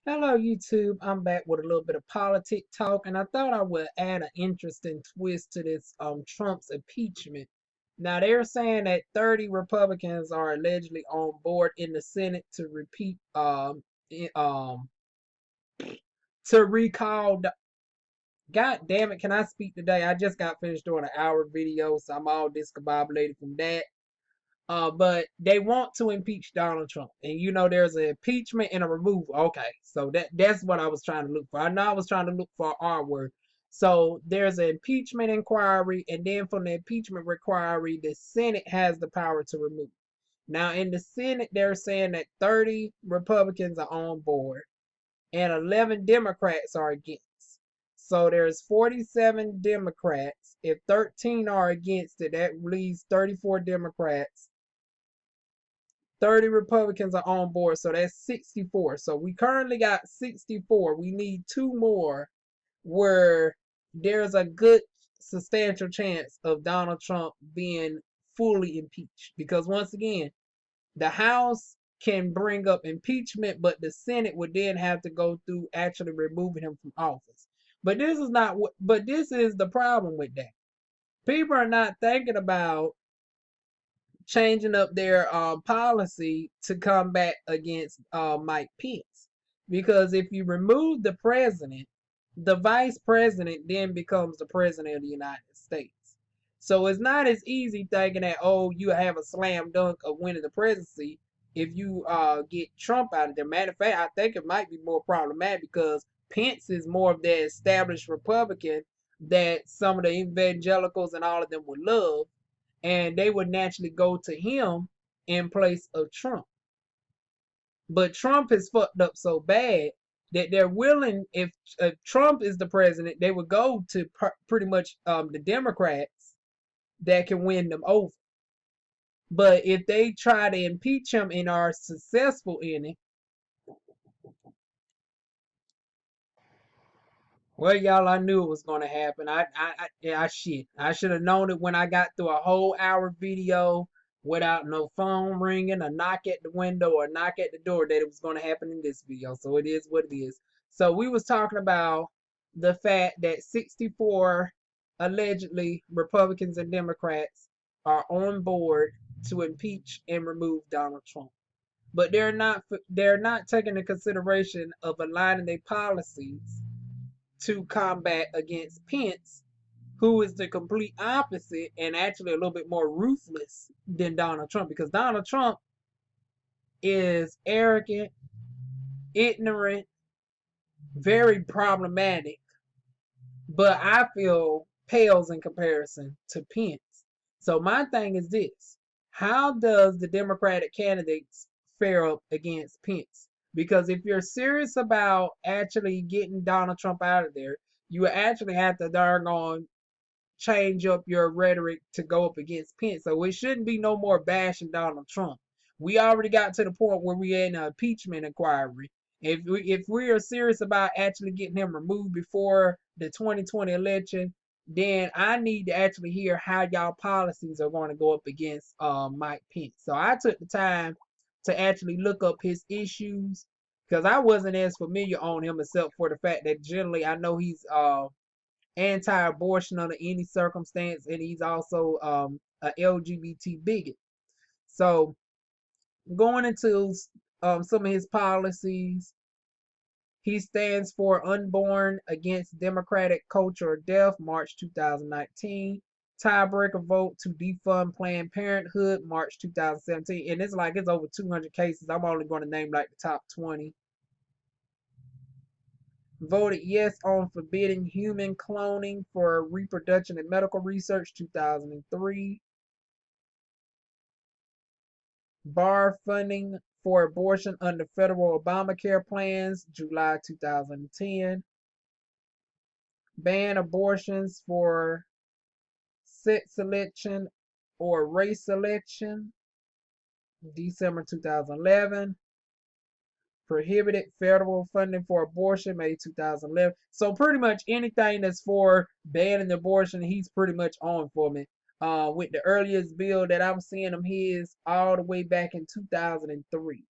Hello, YouTube. I'm back with a little bit of politic talk, and I thought I would add an interesting twist to this Trump's impeachment. Now they're saying that 30 Republicans are allegedly on board in the Senate to repeat to recall. God damn it! Can I speak today? I just got finished doing an hour video, so I'm all discombobulated from that. But they want to impeach Donald Trump, and there's an impeachment and a removal. Okay, so that's what I was trying to look for. I know I was trying to look for our word. So there's an impeachment inquiry, and then from the impeachment inquiry, the Senate has the power to remove. Now in the Senate, they're saying that 30 Republicans are on board, and 11 Democrats are against. So there's 47 Democrats. If 13 are against it, that leaves 34 Democrats. 30 Republicans are on board, so that's 64. So we currently got 64. We need two more where there's a good substantial chance of Donald Trump being fully impeached. Because once again, the House can bring up impeachment, but the Senate would then have to go through actually removing him from office. But this is not what but this is the problem with that. People are not thinking about changing up their policy to combat against Mike Pence. Because if you remove the president, the vice president then becomes the president of the United States. So it's not as easy thinking that, oh, you have a slam dunk of winning the presidency if you get Trump out of there. Matter of fact, I think it might be more problematic because Pence is more of that established Republican that some of the evangelicals and all of them would love, and they would naturally go to him in place of Trump. But Trump is fucked up so bad that they're willing, if Trump is the president, they would go to pretty much the Democrats that can win them over. But if they try to impeach him and are successful in it, well, y'all, I knew it was gonna happen. I shit. I should have known it when I got through a whole hour video without no phone ringing, a knock at the window, or a knock at the door that it was gonna happen in this video. So it is what it is. So we was talking about the fact that 64 allegedly Republicans and Democrats are on board to impeach and remove Donald Trump. But they're not taking into consideration of aligning their policies to combat against Pence, who is the complete opposite and actually a little bit more ruthless than Donald Trump, because Donald Trump is arrogant, ignorant, very problematic, but I feel pales in comparison to Pence. So my thing is this: how does the Democratic candidates fare up against Pence? Because if you're serious about actually getting Donald Trump out of there, you actually have to darn on change up your rhetoric to go up against Pence. So it shouldn't be no more bashing Donald Trump. We already got to the point where we in an impeachment inquiry. If we are serious about actually getting him removed before the 2020 election, then I need to actually hear how y'all policies are going to go up against Mike Pence. So I took the time to actually look up his issues because I wasn't as familiar on him except for the fact that generally I know he's anti-abortion under any circumstance, and he's also a LGBT bigot. So going into some of his policies, he stands for Unborn Against Democratic Culture of Death, March 2019. Tiebreaker vote to defund Planned Parenthood, March 2017. And it's over 200 cases. I'm only going to name like the top 20. Voted yes on forbidding human cloning for reproduction and medical research, 2003. Bar funding for abortion under federal Obamacare plans, July 2010. Ban abortions for sex selection or race selection, December 2011. Prohibited federal funding for abortion, May 2011. So pretty much anything that's for banning abortion, he's pretty much on for me. With the earliest bill that I'm seeing him his all the way back in 2003.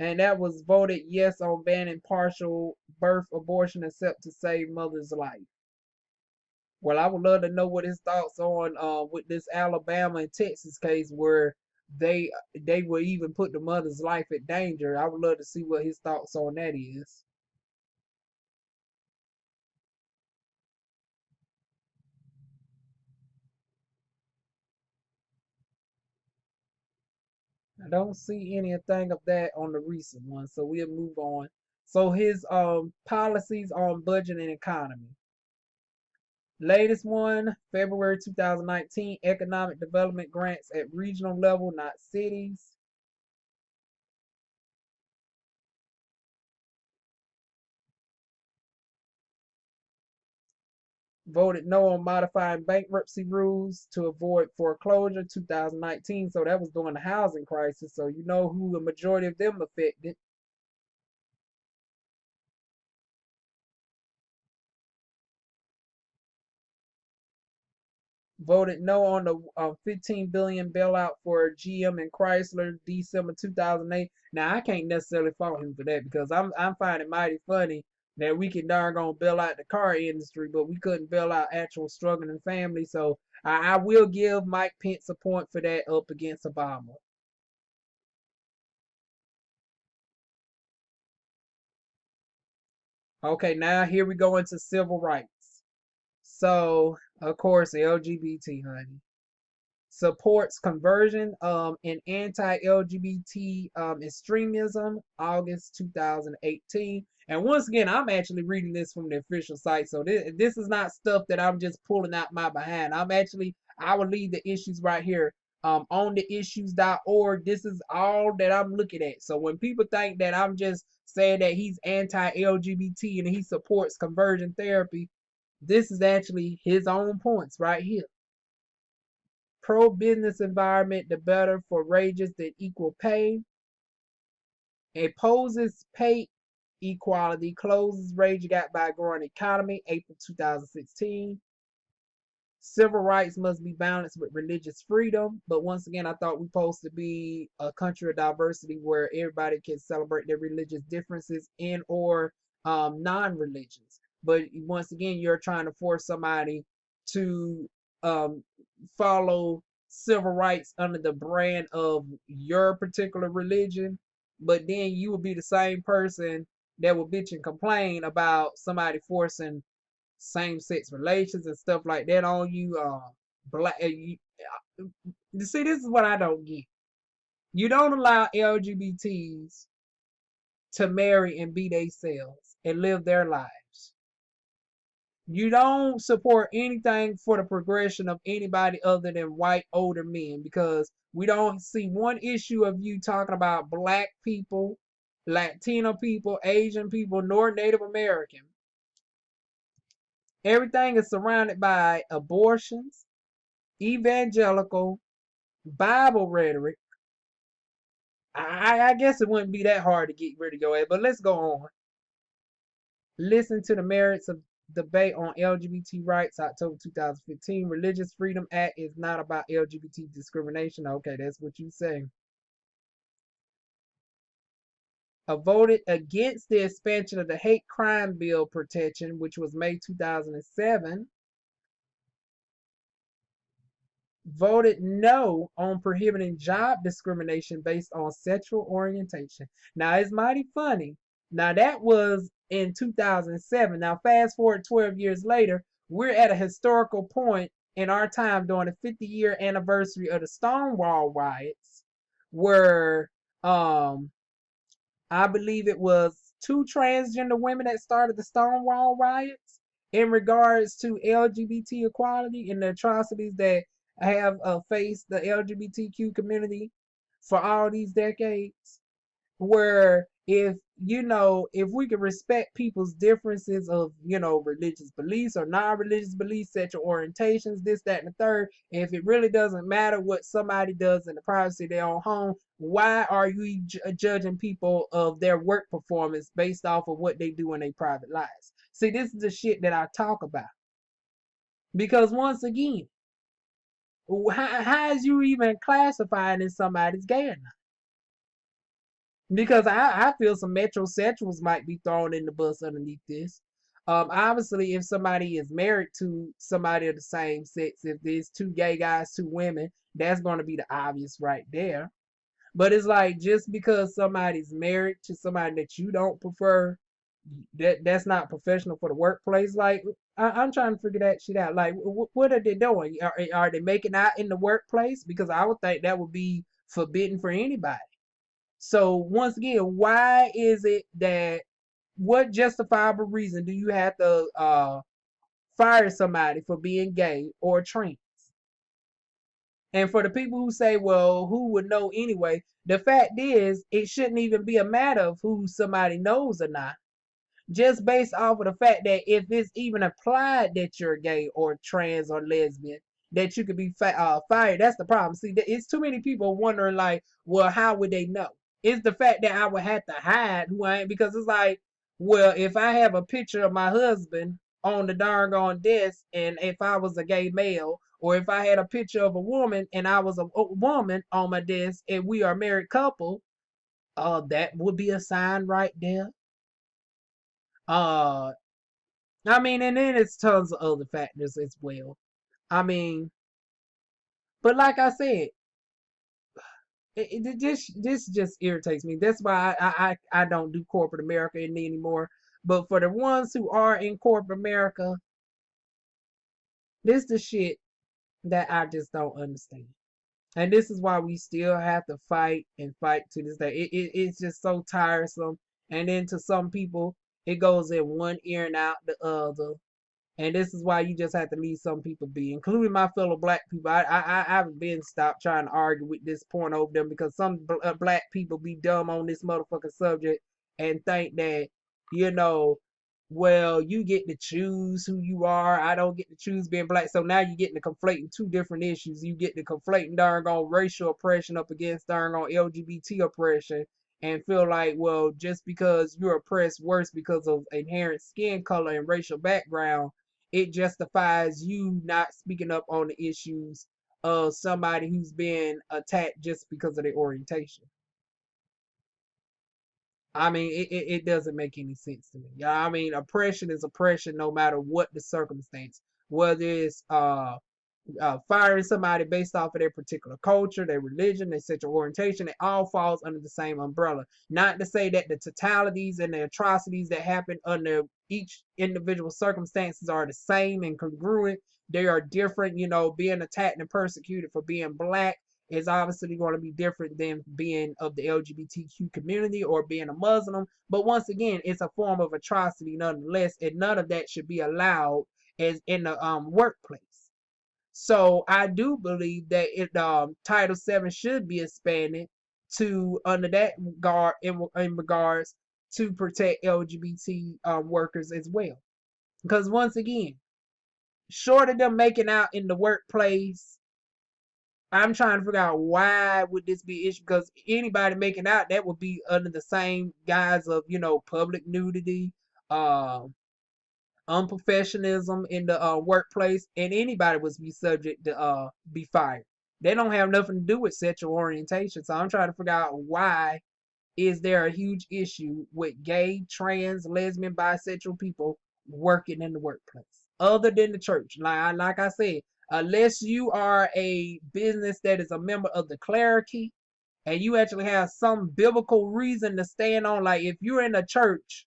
and that was voted yes on banning partial birth abortion except to save mother's life. Well, I would love to know what his thoughts on with this Alabama and Texas case where they will even put the mother's life at danger. I would love to see what his thoughts on that is. I don't see anything of that on the recent one, so we'll move on. So his policies on budget and economy. Latest one, February 2019, economic development grants at regional level, not cities. Voted no on modifying bankruptcy rules to avoid foreclosure 2019. So that was during the housing crisis. So you know who the majority of them affected. Voted no on the 15 billion bailout for GM and Chrysler December 2008. Now I can't necessarily fault him for that because I'm finding it mighty funny that we can darn gonna bail out the car industry, but we couldn't bail out actual struggling families. So I will give Mike Pence a point for that up against Obama. Okay, now here we go into civil rights. So of course LGBT, honey. Supports conversion and anti-LGBT extremism, August 2018. And once again, I'm actually reading this from the official site, so this is not stuff that I'm just pulling out my behind. I will leave the issues right here on the issues.org. This is all that I'm looking at. So when people think that I'm just saying that he's anti-LGBT and he supports conversion therapy, this is actually his own points right here. Pro-business environment, the better for wages than equal pay. Opposes pay equality, closes wage gap by growing economy, April 2016. Civil rights must be balanced with religious freedom. But once again, I thought we are supposed to be a country of diversity where everybody can celebrate their religious differences and or non-religions. But once again, you're trying to force somebody to um, follow civil rights under the brand of your particular religion. But then you would be the same person that would bitch and complain about somebody forcing same-sex relations and stuff like that on you. Black. You see, this is what I don't get. You don't allow LGBTs to marry and be themselves and live their lives. You don't support anything for the progression of anybody other than white older men because we don't see one issue of you talking about black people, Latino people, Asian people, nor Native American. Everything is surrounded by abortions, evangelical, Bible rhetoric. I guess it wouldn't be that hard to get rid of your ass, but let's go on. Listen to the merits of debate on LGBT rights, October 2015. Religious Freedom Act is not about LGBT discrimination. Okay, that's what you say. Voted against the expansion of the hate crime bill protection, which was May 2007. Voted no on prohibiting job discrimination based on sexual orientation. Now, it's mighty funny. Now, that was in 2007. Now, fast forward 12 years later, we're at a historical point in our time during the 50-year anniversary of the Stonewall riots, where I believe it was two transgender women that started the Stonewall riots in regards to LGBT equality and the atrocities that have faced the LGBTQ community for all these decades. Where if we can respect people's differences of religious beliefs or non-religious beliefs, sexual orientations, this, that, and the third, and if it really doesn't matter what somebody does in the privacy of their own home, why are you judging people of their work performance based off of what they do in their private lives? See, this is the shit that I talk about. Because once again, how is you even classifying if somebody's gay or not? Because I feel some metrosexuals might be thrown in the bus underneath this. Obviously, if somebody is married to somebody of the same sex, if there's two gay guys, two women, that's going to be the obvious right there. But it's like just because somebody's married to somebody that you don't prefer, that's not professional for the workplace. Like I'm trying to figure that shit out. Like what are they doing? Are they making out in the workplace? Because I would think that would be forbidden for anybody. So once again, why is it that what justifiable reason do you have to fire somebody for being gay or trans? And for the people who say, well, who would know anyway? The fact is, it shouldn't even be a matter of who somebody knows or not, just based off of the fact that if it's even applied that you're gay or trans or lesbian, that you could be fired. That's the problem. See, it's too many people wondering, like, well, how would they know? It's the fact that I would have to hide who I am, because it's like, well, if I have a picture of my husband on the darn desk, and if I was a gay male, or if I had a picture of a woman and I was a woman on my desk and we are a married couple, that would be a sign right there. Uh, I mean, and then it's tons of other factors as well. I mean, but like I said, this just irritates me. That's why I don't do corporate America anymore. But for the ones who are in corporate America, this is the shit that I just don't understand. And this is why we still have to fight and fight to this day. It's just so tiresome. And then to some people, it goes in one ear and out the other. And this is why you just have to leave some people be, including my fellow black people. I've been stopped trying to argue with this point over them, because some black people be dumb on this motherfucking subject and think that, you know, well, you get to choose who you are. I don't get to choose being black. So now you're getting to conflating two different issues. You get to conflating darn on racial oppression up against darn on LGBT oppression, and feel like, well, just because you're oppressed worse because of inherent skin color and racial background, it justifies you not speaking up on the issues of somebody who's been attacked just because of their orientation. I mean, it doesn't make any sense to me. Yeah, I mean, oppression is oppression no matter what the circumstance. Whether it's firing somebody based off of their particular culture, their religion, their sexual orientation, it all falls under the same umbrella. Not to say that the totalities and the atrocities that happen under each individual circumstances are the same and congruent. They are different. You know, being attacked and persecuted for being black is obviously going to be different than being of the LGBTQ community or being a Muslim. But once again, it's a form of atrocity nonetheless, and none of that should be allowed as in the workplace. So I do believe that Title VII should be expanded to under that guard in regards to protect LGBT workers as well. Because once again, short of them making out in the workplace, I'm trying to figure out why would this be an issue? Because anybody making out, that would be under the same guise of, you know, public nudity, uh, unprofessionalism in the workplace, and anybody would be subject to be fired. They don't have nothing to do with sexual orientation. So I'm trying to figure out why is there a huge issue with gay, trans, lesbian, bisexual people working in the workplace, other than the church. Like I said, unless you are a business that is a member of the clergy and you actually have some biblical reason to stand on, like if you're in a church,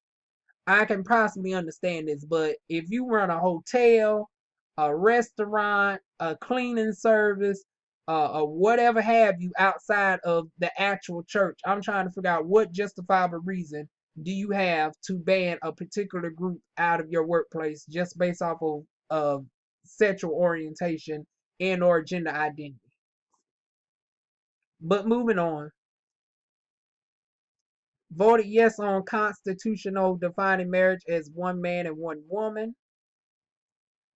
I can possibly understand this. But if you run a hotel, a restaurant, a cleaning service, or whatever have you outside of the actual church, I'm trying to figure out what justifiable reason do you have to ban a particular group out of your workplace just based off of sexual orientation and or gender identity. But moving on, voted yes on constitutional defining marriage as one man and one woman.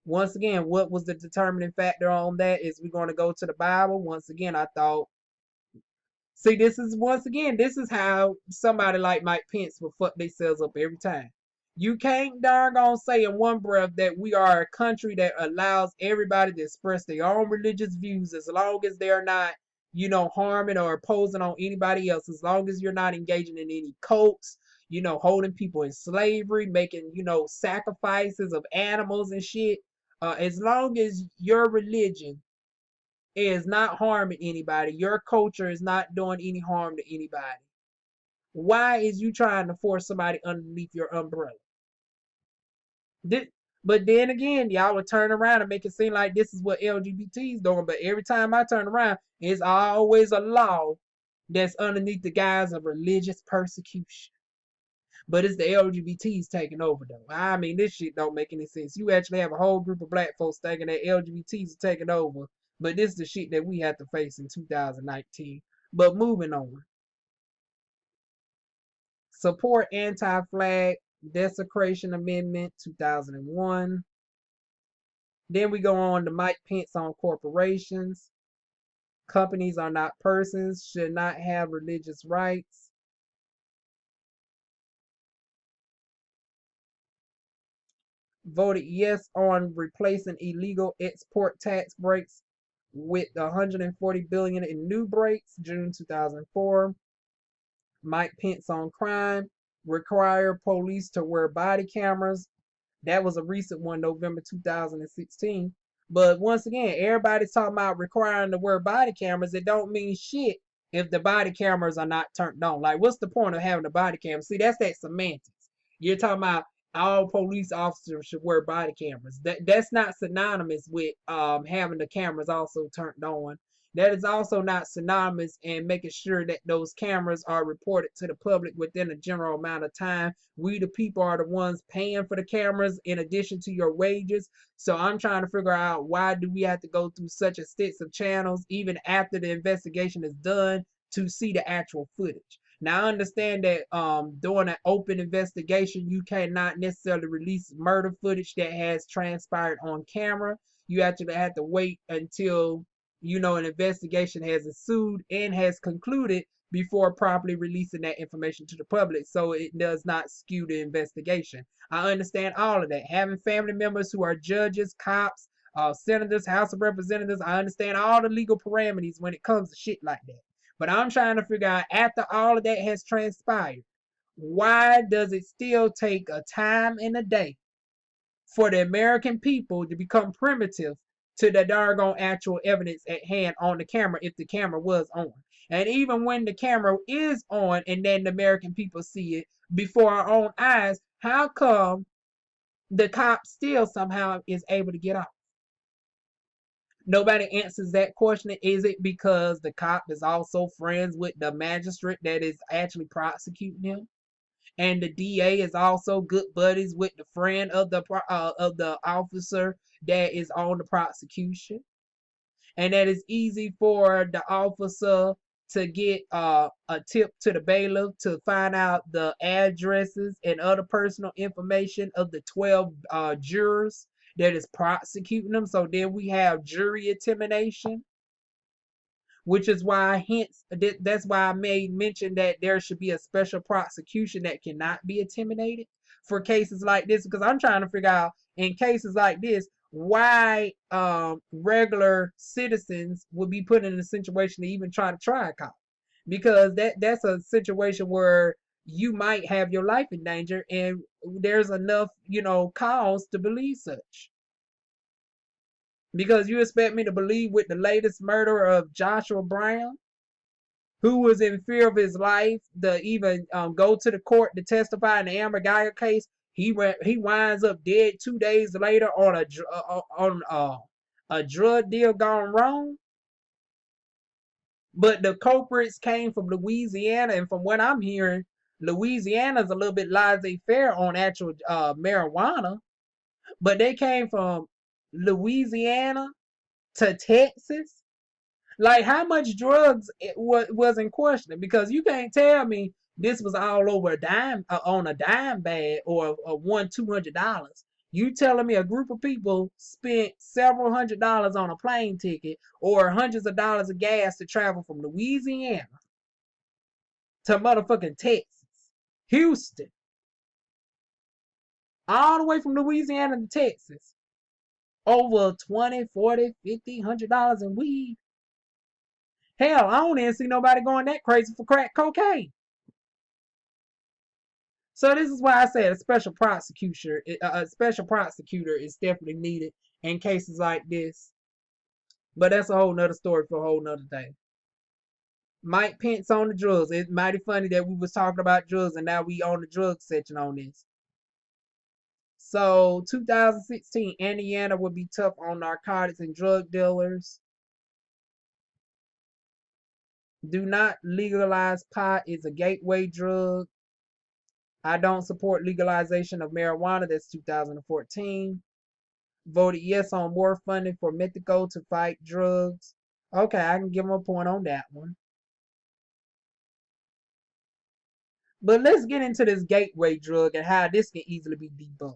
Once again, what was the determining factor on that? Is we're going to go to the Bible. Once again, I thought, see, this is how somebody like Mike Pence will fuck themselves up every time. You can't darn gonna say in one breath that we are a country that allows everybody to express their own religious views as long as they're not harming or opposing on anybody else, as long as you're not engaging in any cults, holding people in slavery, making, sacrifices of animals and shit. As long as your religion is not harming anybody, your culture is not doing any harm to anybody, why is you trying to force somebody underneath your umbrella? But then again, y'all would turn around and make it seem like this is what LGBT's doing. But every time I turn around, it's always a law that's underneath the guise of religious persecution. But it's the LGBT's taking over, though. I mean, this shit don't make any sense. You actually have a whole group of black folks thinking that LGBT's are taking over. But this is the shit that we have to face in 2019. But moving on. Support anti-flag desecration amendment 2001. Then we go on to Mike Pence on corporations. Companies are not persons, should not have religious rights. Voted yes on replacing illegal export tax breaks with 140 billion in new breaks, June 2004. Mike Pence on crime, require police to wear body cameras. That was a recent one, November 2016. But once again, everybody's talking about requiring to wear body cameras. It don't mean shit if the body cameras are not turned on. Like, what's the point of having a body camera? See, that's that semantics. You're talking about all police officers should wear body cameras. That's not synonymous with having the cameras also turned on. That is also not synonymous in making sure that those cameras are reported to the public within a general amount of time. We, the people, are the ones paying for the cameras in addition to your wages. So I'm trying to figure out, why do we have to go through such extensive channels even after the investigation is done to see the actual footage? Now, I understand that during an open investigation, you cannot necessarily release murder footage that has transpired on camera. You actually have to wait until an investigation has ensued and has concluded before properly releasing that information to the public, so it does not skew the investigation. I understand all of that. Having family members who are judges, cops, senators, House of Representatives, I understand all the legal parameters when it comes to shit like that. But I'm trying to figure out, after all of that has transpired, why does it still take a time and a day for the American people to become primitive to the doggone actual evidence at hand on the camera, if the camera was on? And even when the camera is on and then the American people see it before our own eyes, how come the cop still somehow is able to get off? Nobody answers that question. Is it because the cop is also friends with the magistrate that is actually prosecuting him? And the DA is also good buddies with the friend of the officer that is on the prosecution, and that is easy for the officer to get a tip to the bailiff to find out the addresses and other personal information of the 12 jurors that is prosecuting them. So then we have jury intimidation, which is why, hence, that's why I made mention that there should be a special prosecution that cannot be intimidated for cases like this. Because I'm trying to figure out, in cases like this, why regular citizens would be put in a situation to even try to try a cop. Because that's a situation where you might have your life in danger, and there's enough, cause to believe such. Because you expect me to believe with the latest murder of Joshua Brown, who was in fear of his life to even go to the court to testify in the Amber Geiger case, he winds up dead 2 days later on a drug deal gone wrong. But the culprits came from Louisiana, and from what I'm hearing, Louisiana's a little bit laissez-faire on actual marijuana, but they came from Louisiana to Texas. Like, how much drugs was in question? Because you can't tell me this was all over a dime, on a dime bag, or a $100-200. You telling me a group of people spent several $100s on a plane ticket or hundreds of dollars of gas to travel from Louisiana to motherfucking Texas, Houston, all the way from Louisiana to Texas, over $20, $40, $50, $100 in weed? Hell, I don't even see nobody going that crazy for crack cocaine. So this is why I said a special prosecutor is definitely needed in cases like this. But that's a whole nother story for a whole nother day. Mike Pence on the drugs. It's mighty funny that we was talking about drugs and now we on the drug section on this. So 2016, Indiana would be tough on narcotics and drug dealers. Do not legalize pot is a gateway drug. I don't support legalization of marijuana. That's 2014. Voted yes on more funding for Mythico to fight drugs. Okay, I can give him a point on that one. But let's get into this gateway drug and how this can easily be debunked.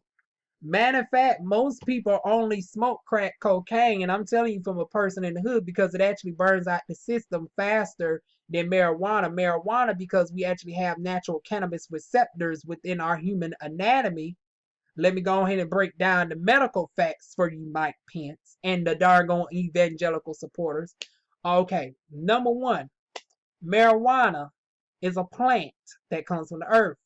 Matter of fact, most people only smoke crack cocaine, and I'm telling you from a person in the hood because it actually burns out the system faster than marijuana. Marijuana, because we actually have natural cannabis receptors within our human anatomy. Let me go ahead and break down the medical facts for you, Mike Pence, and the darn evangelical supporters. Okay, number one, marijuana is a plant that comes from the earth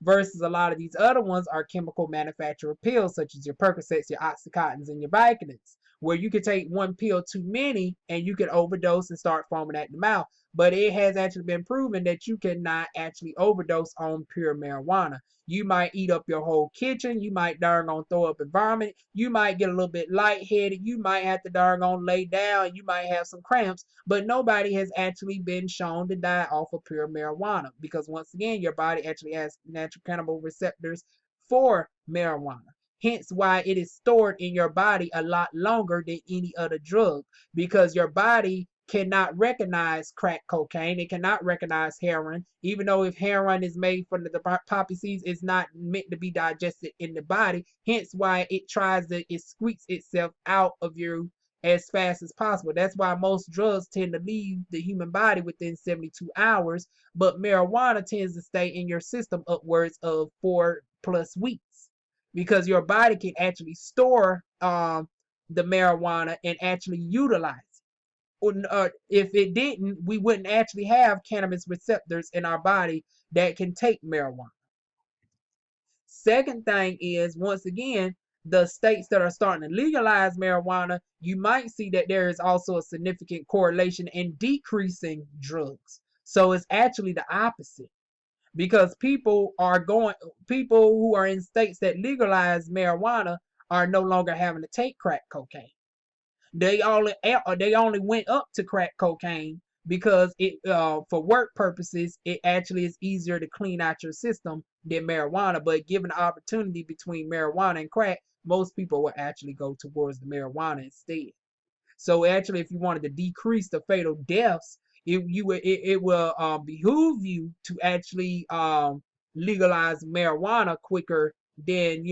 versus a lot of these other ones are chemical manufactured pills such as your Percocets, your Oxycontins, and your Vicodins, where you could take one pill too many and you could overdose and start foaming at the mouth. But it has actually been proven that you cannot actually overdose on pure marijuana. You might eat up your whole kitchen. You might darn on throw up and vomit. You might get a little bit lightheaded. You might have to darn on lay down. You might have some cramps. But nobody has actually been shown to die off of pure marijuana because once again, your body actually has natural cannibal receptors for marijuana. Hence why it is stored in your body a lot longer than any other drug because your body cannot recognize crack cocaine. It cannot recognize heroin, even though if heroin is made from the poppy seeds, it's not meant to be digested in the body. Hence why it squeaks itself out of you as fast as possible. That's why most drugs tend to leave the human body within 72 hours, but marijuana tends to stay in your system upwards of 4+ weeks because your body can actually store the marijuana and actually utilize if it didn't, we wouldn't actually have cannabis receptors in our body that can take marijuana. Second thing is, once again, the states that are starting to legalize marijuana, you might see that there is also a significant correlation in decreasing drugs. So it's actually the opposite because people who are in states that legalize marijuana are no longer having to take crack cocaine. They only went up to crack cocaine because it for work purposes it actually is easier to clean out your system than marijuana. But given the opportunity between marijuana and crack, most people will actually go towards the marijuana instead. So actually, if you wanted to decrease the fatal deaths, it will behoove you to actually legalize marijuana quicker than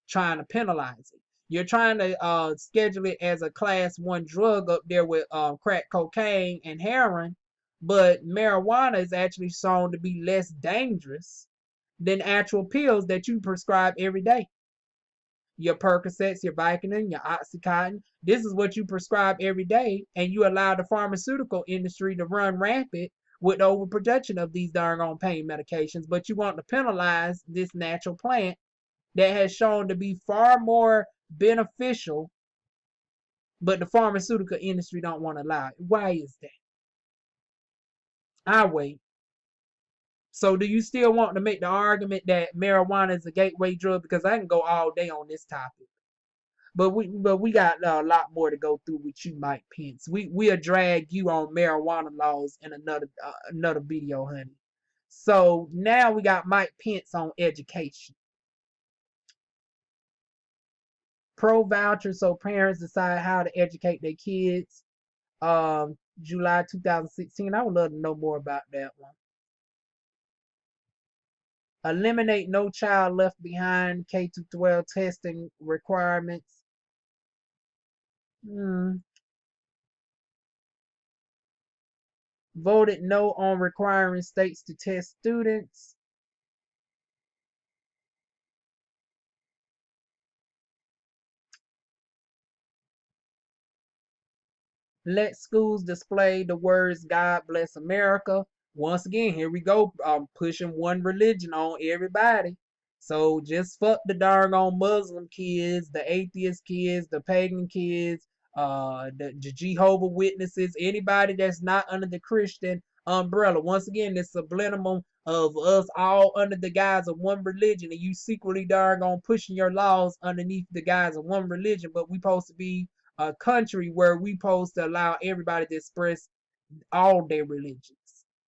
trying to penalize it. You're trying to schedule it as a class 1 drug up there with crack cocaine and heroin, but marijuana is actually shown to be less dangerous than actual pills that you prescribe every day. Your Percocets, your Vicodin, your Oxycontin. This is what you prescribe every day, and you allow the pharmaceutical industry to run rampant with the overproduction of these darn on pain medications. But you want to penalize this natural plant that has shown to be far more beneficial, but the pharmaceutical industry don't want to allow it. Why is that? I wait. So do you still want to make the argument that marijuana is a gateway drug? Because I can go all day on this topic. But we got a lot more to go through with you, Mike Pence. We'll drag you on marijuana laws in another video, honey. So now we got Mike Pence on education. Pro voucher, so parents decide how to educate their kids. July 2016. I would love to know more about that one. Eliminate No Child Left Behind K-12 testing requirements. Voted no on requiring states to test students. Let schools display the words God bless America. Once again, here we go, pushing one religion on everybody. So just fuck the darn on Muslim kids, the atheist kids, the pagan kids, the Jehovah Witnesses, anybody that's not under the Christian umbrella. Once again, it's subliminal of us all under the guise of one religion, and you secretly darn on pushing your laws underneath the guise of one religion. But we supposed to be a country where we supposed to allow everybody to express all their religions.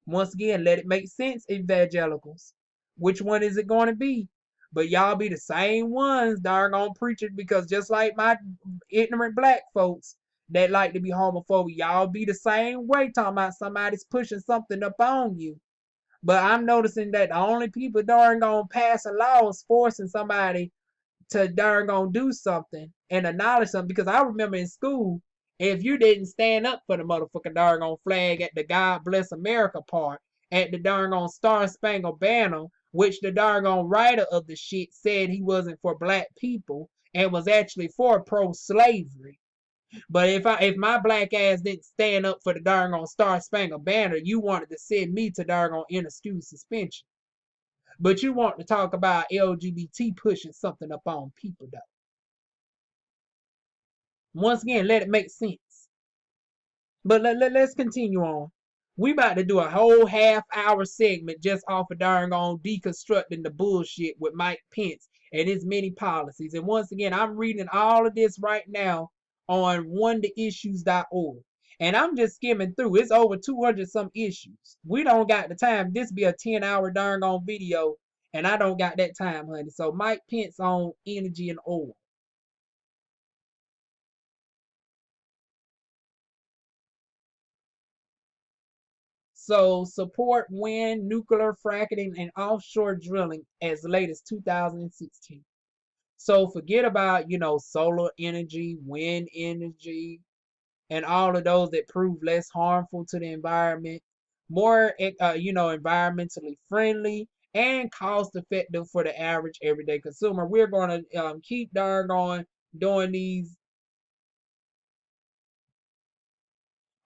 Once again, let it make sense, evangelicals. Which one is it going to be? But y'all be the same ones darn on preaching, because just like my ignorant black folks that like to be homophobic, y'all be the same way talking about somebody's pushing something up on you. But I'm noticing that the only people darn gonna pass a law is forcing somebody to darn gonna do something and acknowledge something. Because I remember in school, if you didn't stand up for the motherfucking darn on flag at the God Bless America part, at the darn on Star Spangled Banner, which the darn on writer of the shit said he wasn't for black people and was actually for pro-slavery. But if my black ass didn't stand up for the darn on Star Spangled Banner, you wanted to send me to darn on inexcused suspension. But you want to talk about LGBT pushing something up on people, though. Once again, let it make sense. But let's continue on. We about to do a whole half-hour segment just off of darn on deconstructing the bullshit with Mike Pence and his many policies. And once again, I'm reading all of this right now on onetheissues.org. And I'm just skimming through. It's over 200 some issues. We don't got the time. This be a 10-hour darn on video, and I don't got that time, honey. So Mike Pence on energy and oil. So support wind, nuclear fracking, and offshore drilling as late as 2016. So forget about, solar energy, wind energy, and all of those that prove less harmful to the environment, more, environmentally friendly and cost effective for the average everyday consumer. We're going to keep darn on doing these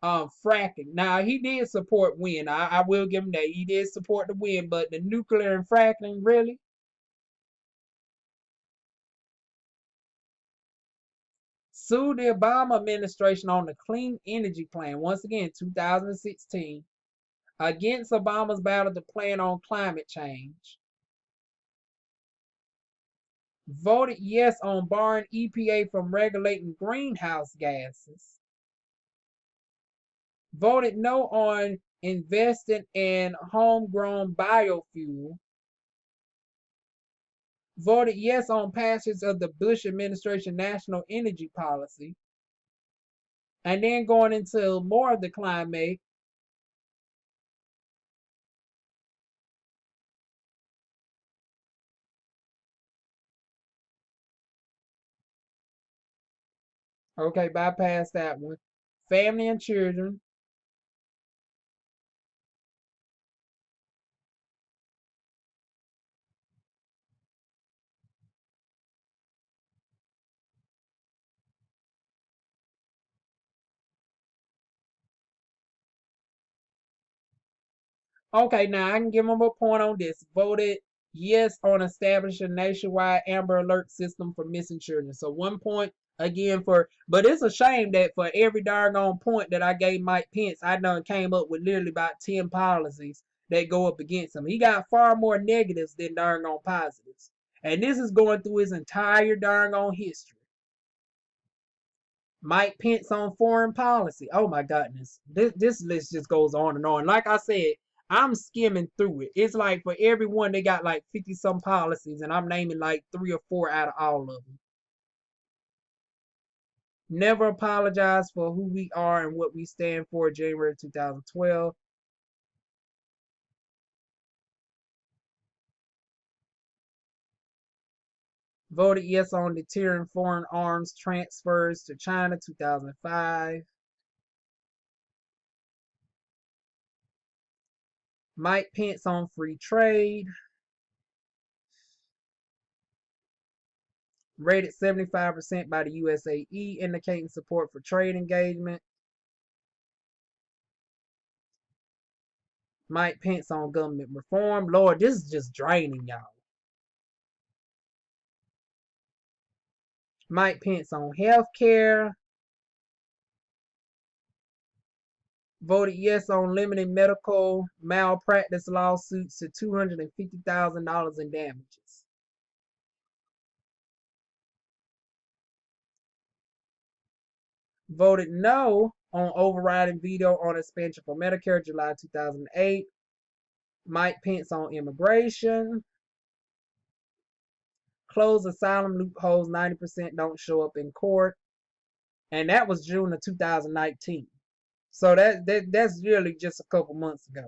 fracking. Now he did support wind. I will give him that. He did support the wind, but the nuclear and fracking, really? Sued the Obama administration on the clean energy plan, once again 2016, against Obama's battle to plan on climate change. Voted yes on barring EPA from regulating greenhouse gases. Voted no on investing in homegrown biofuel. Voted yes on passage of the Bush administration national energy policy. And then going into more of the climate. Okay, bypass that one. Family and children. Okay, now I can give them a point on this. Voted yes on establishing a nationwide Amber Alert system for missing children. So 1 point again but it's a shame that for every doggone point that I gave Mike Pence, I done came up with literally about 10 policies that go up against him. He got far more negatives than doggone positives. And this is going through his entire doggone history. Mike Pence on foreign policy. Oh my goodness. This list just goes on and on. Like I said, I'm skimming through it. It's like for everyone they got like 50 some policies, and I'm naming like 3 or 4 out of all of them. Never apologize for who we are and what we stand for, January 2012. Voted yes on deterring foreign arms transfers to China, 2005. Mike Pence on free trade. Rated 75% by the USAE, indicating support for trade engagement. Mike Pence on government reform. Lord, this is just draining y'all. Mike Pence on health care. Voted yes on limiting medical malpractice lawsuits to $250,000 in damages. Voted no on overriding veto on expansion for Medicare July 2008. Mike Pence on immigration. Close asylum loopholes, 90% don't show up in court. And that was June of 2019. So that's really just a couple months ago.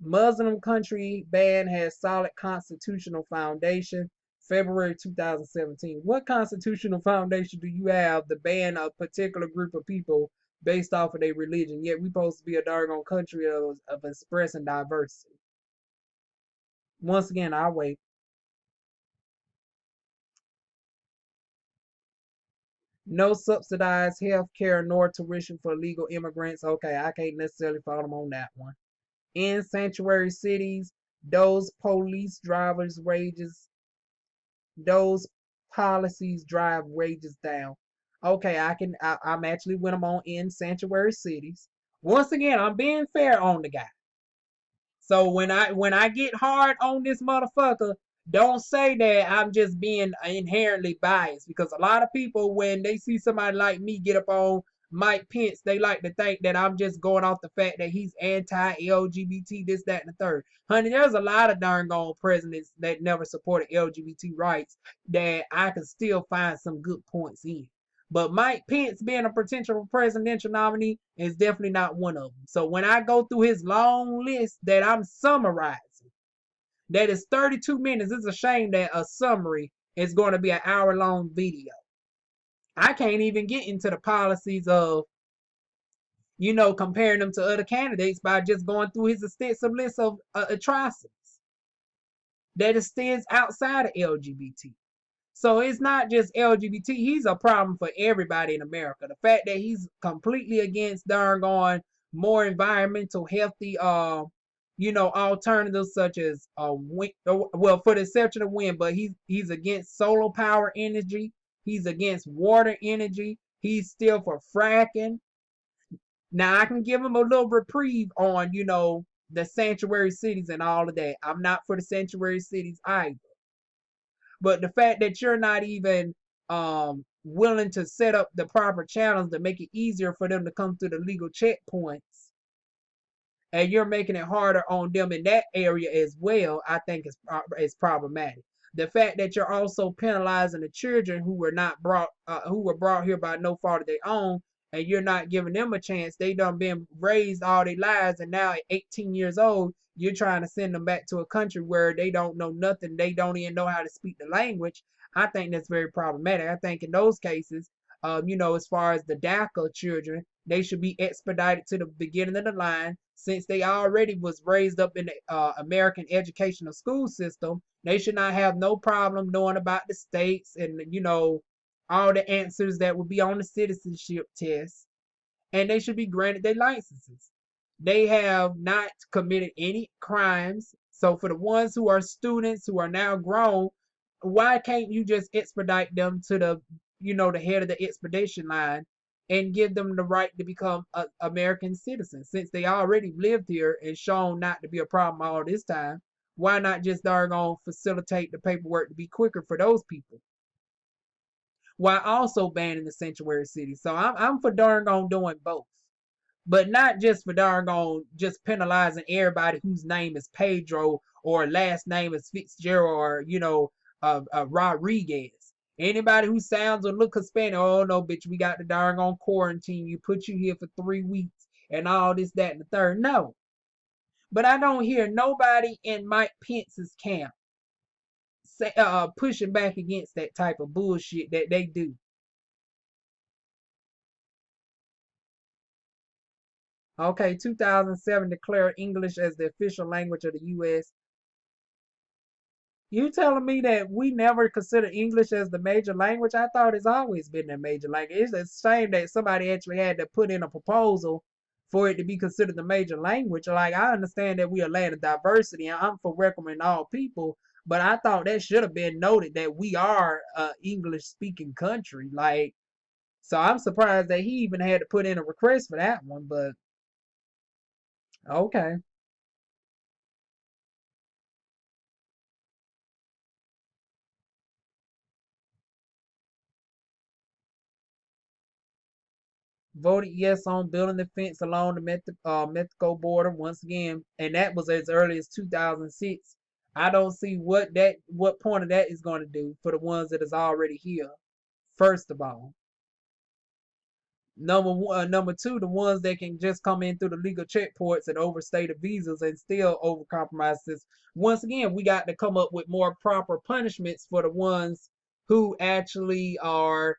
Muslim country ban has solid constitutional foundation. February 2017. What constitutional foundation do you have to ban a particular group of people based off of their religion? Yet we supposed to be a doggone country of expressing diversity. Once again, I'll wait. No subsidized health care nor tuition for legal immigrants. Okay, I can't necessarily follow them on that one. In sanctuary cities, those police drivers' wages, those policies drive wages down. Okay, I'm actually with them on in sanctuary cities. Once again, I'm being fair on the guy. So when I get hard on this motherfucker, don't say that I'm just being inherently biased, because a lot of people, when they see somebody like me get up on Mike Pence, they like to think that I'm just going off the fact that he's anti-LGBT, this, that, and the third. Honey, there's a lot of darn gone presidents that never supported LGBT rights that I can still find some good points in. But Mike Pence being a potential presidential nominee is definitely not one of them. So when I go through his long list that I'm summarizing, that is 32 minutes. It's a shame that a summary is going to be an hour-long video. I can't even get into the policies of, comparing them to other candidates by just going through his extensive list of atrocities that extends outside of LGBT. So it's not just LGBT. He's a problem for everybody in America. The fact that he's completely against darn on more environmental healthy alternatives such as wind, well, for the exception of wind, but he's against solar power energy. He's against water energy. He's still for fracking. Now I can give him a little reprieve on, the sanctuary cities and all of that. I'm not for the sanctuary cities either. But the fact that you're not even willing to set up the proper channels to make it easier for them to come through the legal checkpoints, and you're making it harder on them in that area as well, I think is problematic. The fact that you're also penalizing the children who were brought here by no fault of their own, and you're not giving them a chance. They done been raised all their lives, and now at 18 years old, you're trying to send them back to a country where they don't know nothing. They don't even know how to speak the language. I think that's very problematic. I think in those cases, as far as the DACA children, they should be expedited to the beginning of the line, since they already was raised up in the American educational school system. They should not have no problem knowing about the states and all the answers that would be on the citizenship test, and they should be granted their licenses. They have not committed any crimes. So for the ones who are students who are now grown, why can't you just expedite them to the head of the expedition line and give them the right to become American citizens, since they already lived here and shown not to be a problem all this time? Why not just darn on facilitate the paperwork to be quicker for those people, while also banning the sanctuary cities? So I'm for darn on doing both, but not just for darn on just penalizing everybody whose name is Pedro or last name is Fitzgerald or Rodriguez. Anybody who sounds or look Hispanic, oh no, bitch, we got the darn on quarantine. You put you here for 3 weeks and all this, that, and the third. No, but I don't hear nobody in Mike Pence's camp pushing back against that type of bullshit that they do. Okay, 2007 declared English as the official language of the U.S. You telling me that we never consider English as the major language? I thought it's always been the major language. It's a shame that somebody actually had to put in a proposal for it to be considered the major language. Like, I understand that we are a land of diversity and I'm for welcoming all people, but I thought that should have been noted that we are a English speaking country. Like, so I'm surprised that he even had to put in a request for that one, but okay. Voted yes on building the fence along the Mexico border once again, and that was as early as 2006. I don't see what point of that is going to do for the ones that is already here. First of all, number one, number two, the ones that can just come in through the legal checkpoints and overstay the visas and still overcompromise this. Once again, we got to come up with more proper punishments for the ones who actually are,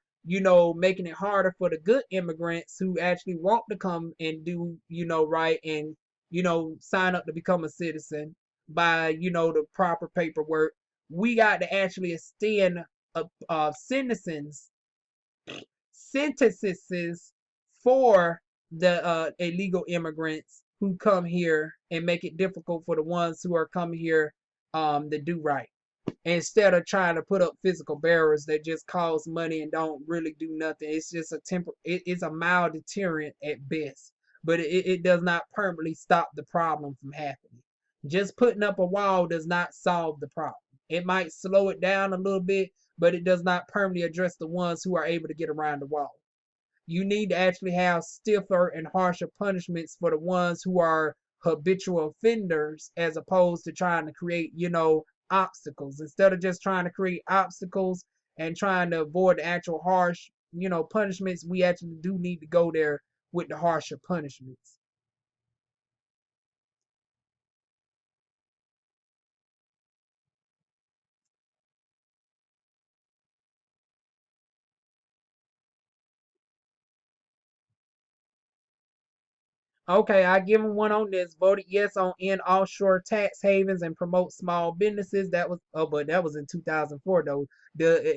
making it harder for the good immigrants who actually want to come and do, right, and sign up to become a citizen by, the proper paperwork. We got to actually extend sentences sentences for the illegal immigrants who come here and make it difficult for the ones who are coming here to do right. Instead of trying to put up physical barriers that just cost money and don't really do nothing. It's just it's a mild deterrent at best, but it does not permanently stop the problem from happening. Just putting up a wall does not solve the problem. It might slow it down a little bit, but it does not permanently address the ones who are able to get around the wall. You need to actually have stiffer and harsher punishments for the ones who are habitual offenders as opposed to trying to create, obstacles. Instead of just trying to create obstacles and trying to avoid the actual harsh, punishments, we actually do need to go there with the harsher punishments. Okay, I give him one on this. Voted yes on end offshore tax havens and promote small businesses. But that was in 2004 though.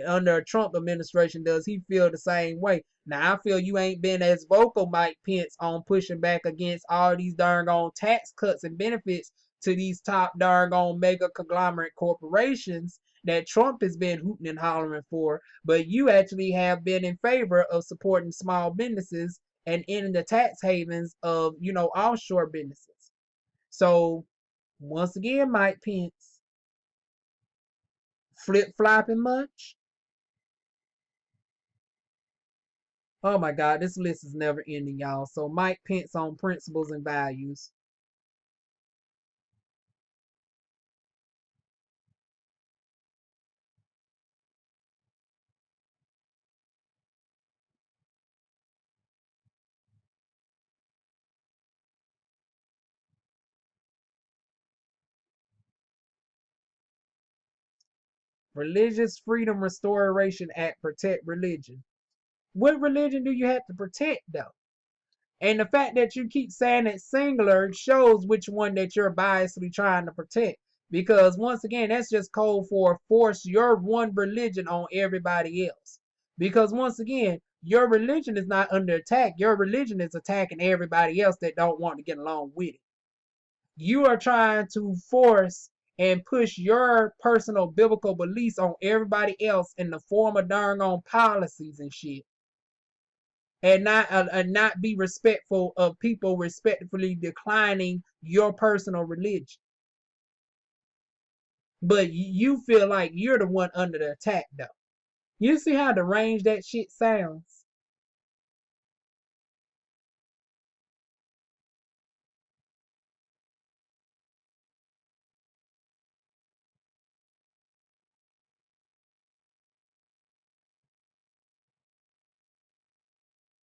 Under a Trump administration, does he feel the same way? Now I feel you ain't been as vocal, Mike Pence, on pushing back against all these darn on tax cuts and benefits to these top darn on mega conglomerate corporations that Trump has been hooting and hollering for. But you actually have been in favor of supporting small businesses and in the tax havens of offshore businesses. So once again, Mike Pence, flip flopping much? Oh my God, this list is never ending, y'all. So Mike Pence on principles and values. Religious Freedom Restoration Act protect religion. What religion do you have to protect though? And the fact that you keep saying it singular shows which one that you're biasly trying to protect. Because once again, that's just code for force your one religion on everybody else. Because once again, your religion is not under attack. Your religion is attacking everybody else that don't want to get along with it. You are trying to force and push your personal biblical beliefs on everybody else in the form of darn on policies and shit and not be respectful of people respectfully declining your personal religion. But you feel like you're the one under the attack, though. You see how deranged that shit sounds?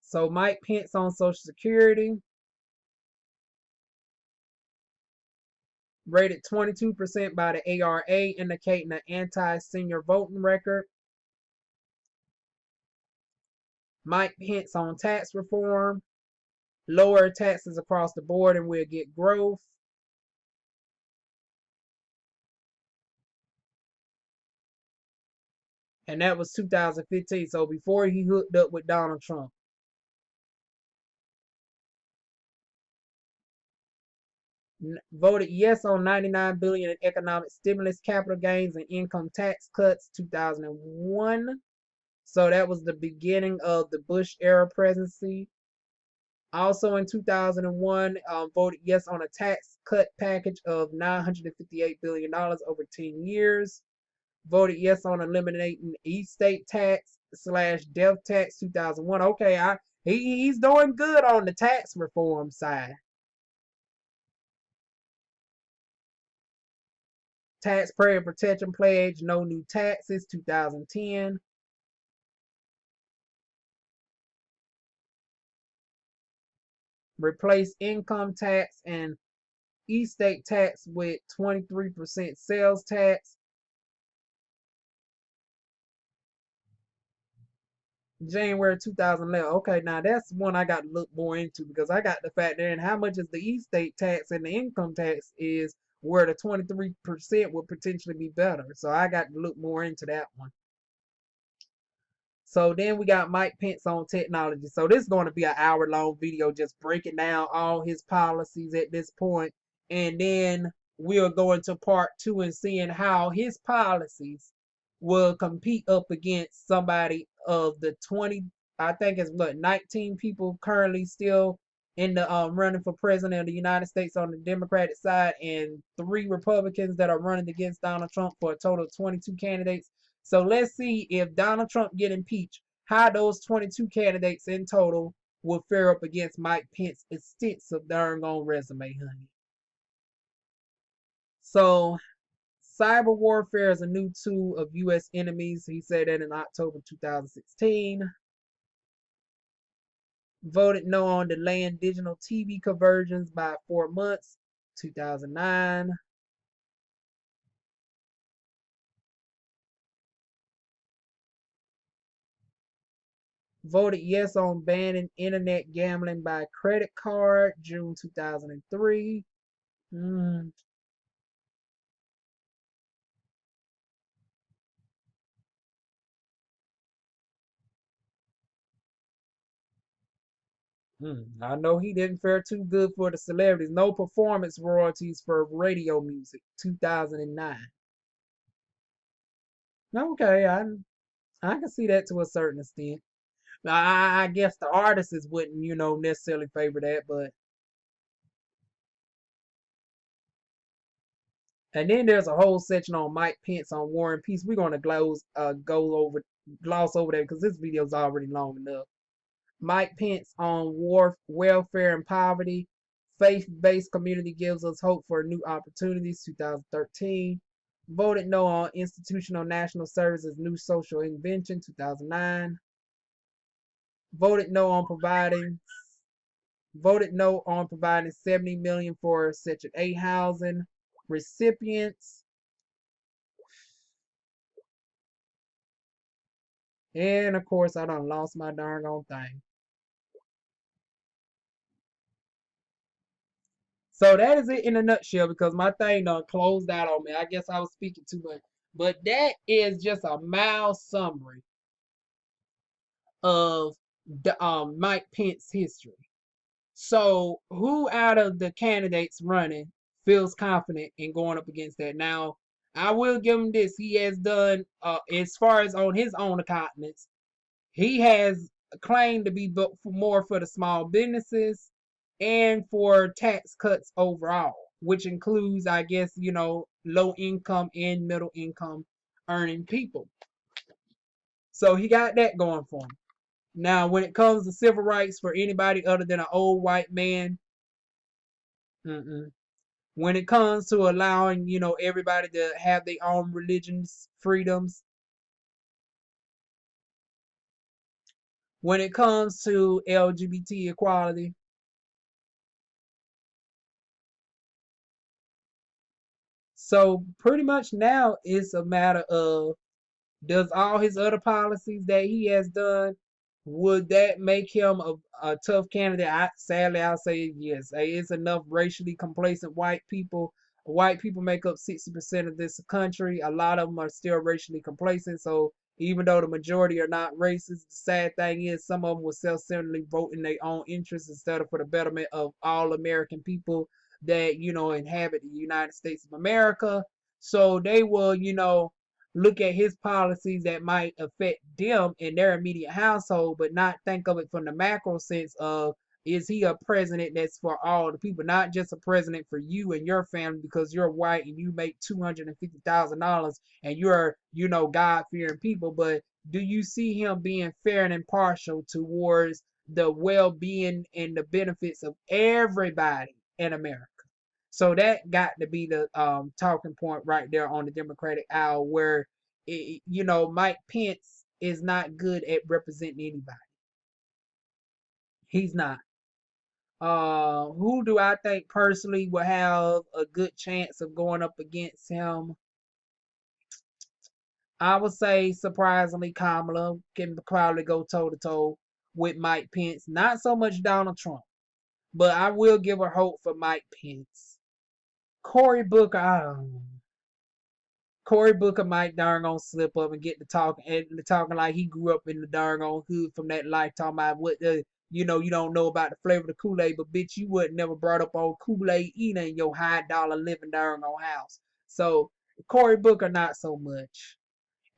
So Mike Pence on Social Security rated 22% by the ARA, indicating an anti-senior voting record. Mike Pence on tax reform, lower taxes across the board and we'll get growth. and that was 2015. So before he hooked up with Donald Trump. Voted yes on 99 billion in economic stimulus, capital gains, and income tax cuts 2001. So that was the beginning of the Bush era presidency. Also in 2001, voted yes on a tax cut package of $958 billion over 10 years. Voted yes on eliminating estate tax slash death tax 2001. Okay, he's doing good on the tax reform side. Taxpayer protection pledge, no new taxes 2010. Replace income tax and estate tax with 23% sales tax. January 2011. Okay, now that's one I got to look more into because I got the factor in how much is the estate tax and the income tax is where the 23% would potentially be better. So I got to look more into that one. So then we got Mike Pence on technology. So this is going to be an hour-long video just breaking down all his policies at this point. And then we'll go into part two and seeing how his policies will compete up against somebody of the 20, I think it's what, 19 people currently still in the running for president of the United States on the Democratic side, and 3 Republicans that are running against Donald Trump for a total of 22 candidates. So let's see if Donald Trump get impeached, how those 22 candidates in total will fare up against Mike Pence's extensive darn on resume, honey. So cyber warfare is a new tool of U.S. enemies. He said that in October 2016. Voted no on delaying digital TV conversions by 4 months, 2009. Voted yes on banning internet gambling by credit card, June 2003. I know he didn't fare too good for the celebrities. No performance royalties for radio music, 2009. Okay, I can see that to a certain extent. I guess the artists wouldn't, necessarily favor that, but and then there's a whole section on Mike Pence on War and Peace. We're gonna gloss over that because this video's already long enough. Mike Pence on war, welfare, and poverty. Faith-based community gives us hope for new opportunities, 2013. Voted no on institutional national services, new social invention, 2009. Voted no on providing 70 million for Section 8 housing recipients. And of course, I done lost my darn own thing. So that is it in a nutshell because my thing done closed out on me. I guess I was speaking too much. But that is just a mild summary of the Mike Pence history. So who out of the candidates running feels confident in going up against that? Now, I will give him this. He has done, as far as on his own accountants, he has claimed to be more for the small businesses and for tax cuts overall, which includes, I guess, low income and middle income earning people. So he got that going for him. Now, when it comes to civil rights for anybody other than an old white man, when it comes to allowing, everybody to have their own religions, freedoms, when it comes to LGBT equality, so pretty much now it's a matter of, does all his other policies that he has done, would that make him a tough candidate? Sadly, I'll say yes. It's enough racially complacent white people. White people make up 60% of this country. A lot of them are still racially complacent. So Even though the majority are not racist, the sad thing is some of them will self-centeredly vote in their own interests instead of for the betterment of all American people that, inhabit the United States of America. So they will, look at his policies that might affect them in their immediate household, but not think of it from the macro sense of, is he a president that's for all the people, not just a president for you and your family because you're white and you make $250,000 and you're, God fearing people, but do you see him being fair and impartial towards the well being and the benefits of everybody in America? So that got to be the talking point right there on the Democratic aisle, where Mike Pence is not good at representing anybody. He's not. Who do I think personally will have a good chance of going up against him? I would say surprisingly Kamala can probably go toe to toe with Mike Pence. Not so much Donald Trump, but I will give her hope for Mike Pence. Cory Booker, I don't know. Cory Booker might darn on slip up and get to talking like he grew up in the darn on hood from that life, talking about what you don't know about the flavor of the Kool-Aid, but bitch, you would never brought up on Kool-Aid eating in your high dollar living darn on house. So Cory Booker, not so much.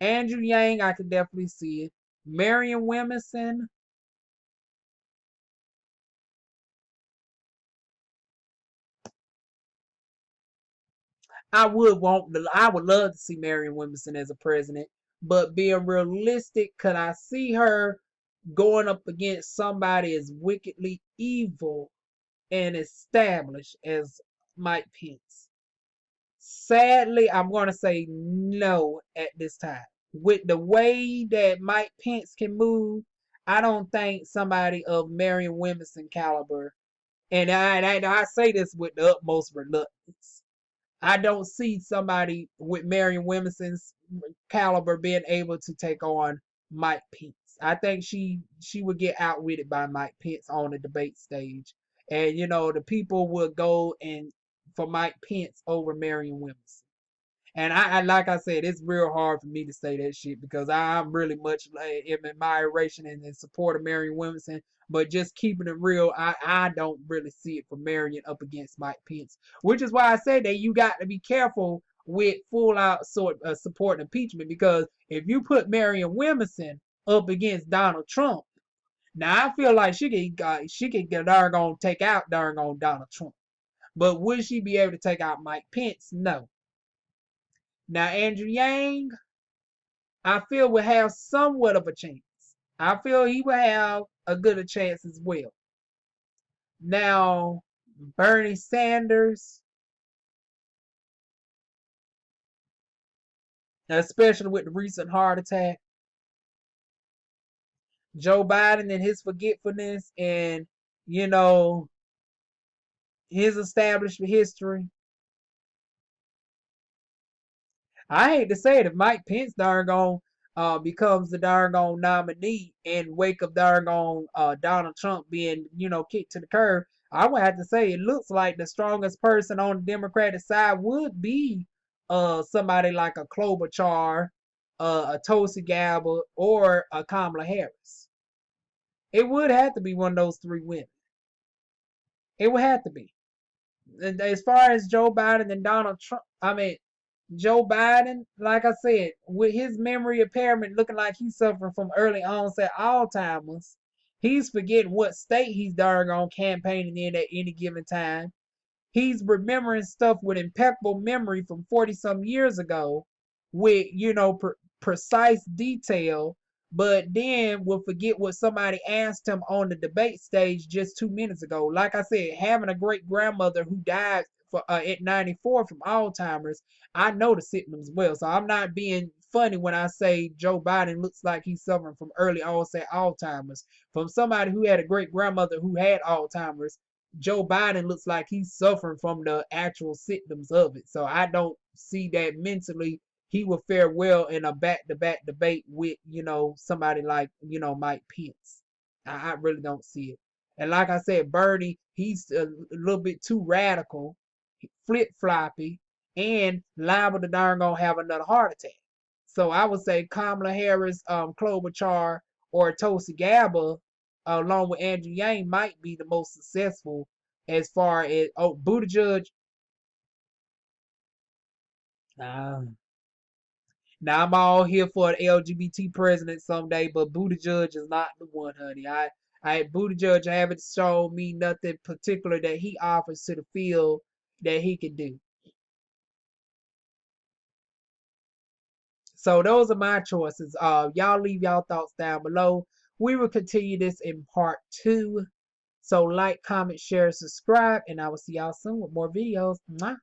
Andrew Yang, I could definitely see it. Marion Williamson, I would love to see Marion Williamson as a president, but being realistic, could I see her going up against somebody as wickedly evil and established as Mike Pence? Sadly, I'm going to say no at this time. With the way that Mike Pence can move, I don't think somebody of Marion Williamson caliber, and I say this with the utmost reluctance, I don't see somebody with Marion Williamson's caliber being able to take on Mike Pence. I think she would get outwitted by Mike Pence on the debate stage, and the people would go and for Mike Pence over Marion Williamson. And I like I said, it's real hard for me to say that shit because I'm really much like in admiration and in support of Marion Williamson. But just keeping it real, I don't really see it for Marion up against Mike Pence, which is why I say that you got to be careful with full out support impeachment, because if you put Marion Williamson up against Donald Trump, now I feel like she could darn on take out darn on Donald Trump, but would she be able to take out Mike Pence? No. Now, Andrew Yang, I feel will have somewhat of a chance. I feel he will have a good a chance as well. Now, Bernie Sanders, especially with the recent heart attack, Joe Biden and his forgetfulness and, his established history. I hate to say it, if Mike Pence darn becomes the darn nominee in wake of darn Donald Trump being, kicked to the curb, I would have to say it looks like the strongest person on the Democratic side would be somebody like a Klobuchar, a Tulsi Gabbard, or a Kamala Harris. It would have to be one of those three women. It would have to be. And as far as Joe Biden and Donald Trump, I mean, Joe Biden, like I said, with his memory impairment looking like he's suffering from early onset Alzheimer's, he's forgetting what state he's darn on campaigning in at any given time. He's remembering stuff with impeccable memory from 40 some years ago with, precise detail, but then will forget what somebody asked him on the debate stage just 2 minutes ago. Like I said, having a great grandmother who died at 94 from Alzheimer's, I know the symptoms well. So I'm not being funny when I say Joe Biden looks like he's suffering from early onset Alzheimer's. From somebody who had a great grandmother who had Alzheimer's, Joe Biden looks like he's suffering from the actual symptoms of it. So I don't see that mentally he will fare well in a back-to-back debate with, somebody like, Mike Pence. I really don't see it. And like I said, Bernie, he's a little bit too radical, flip-floppy, and liable to darn gonna have another heart attack. So I would say Kamala Harris, Klobuchar, or Tulsi Gabbard, along with Andrew Yang, might be the most successful as far as Buttigieg. Nah, now I'm all here for an LGBT president someday, but Buttigieg is not the one, honey. Buttigieg haven't shown me nothing particular that he offers to the field that he can do. So those are my choices. Y'all leave y'all thoughts down below. We will continue this in part 2. So like, comment, share, subscribe, and I will see y'all soon with more videos. Mwah.